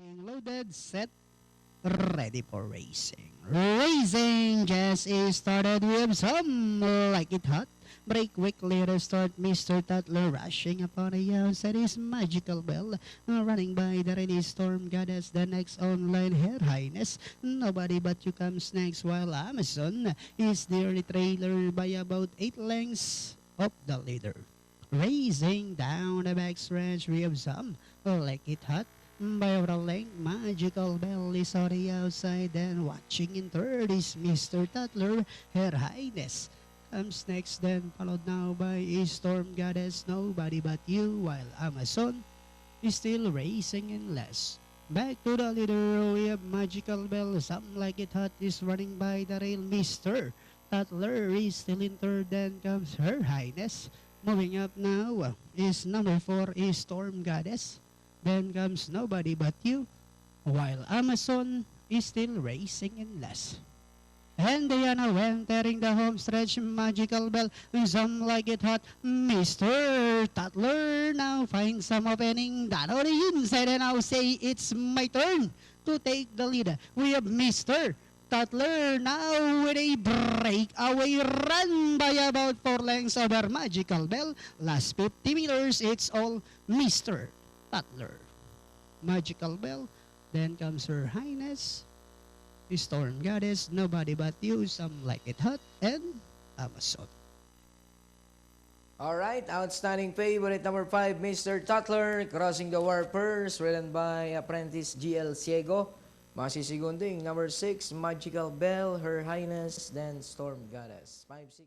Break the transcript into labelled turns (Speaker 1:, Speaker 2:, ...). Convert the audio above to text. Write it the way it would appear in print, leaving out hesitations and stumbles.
Speaker 1: Loaded, set, ready for racing. Racing just is started with some like it hot. Break quick later start Mr. Tatler rushing upon the outside his magical bell. Running by the rainy storm goddess, the next online Her Highness. Nobody but you comes next while Amazon is the early trailer by about 8 lengths of the leader. Racing down the backstretch we have some like it hot. By a length, magical bell is on the outside and watching in third is Mr. Tatler, Her Highness. Comes next then followed now by a storm goddess, nobody but you, while Amazon is still racing in less. Back to the leader, we have magical bell, some like it hot is running by the rail, Mr. Tatler is still in third, then comes Her Highness. Moving up now is number 4 is Storm Goddess. Then comes nobody but you, while Amazon is still racing in less. And Diana entering the home stretch, magical bell, some like it hot. Mr. Tatler now finds some opening down on the inside and now say it's my turn to take the lead. We have Mr. Tatler now with a breakaway run by about 4 lengths over magical bell. Last 50 meters, it's all Mr. Tatler. Magical bell, then comes Her Highness, Storm Goddess, nobody but you, some like it hot, and Amazon.
Speaker 2: Alright, outstanding favorite number 5, Mr. Tatler, crossing the wire first, ridden by apprentice GL Ciego. Masisigunding, number 6, Magical Bell, Her Highness, then Storm Goddess. 5-6.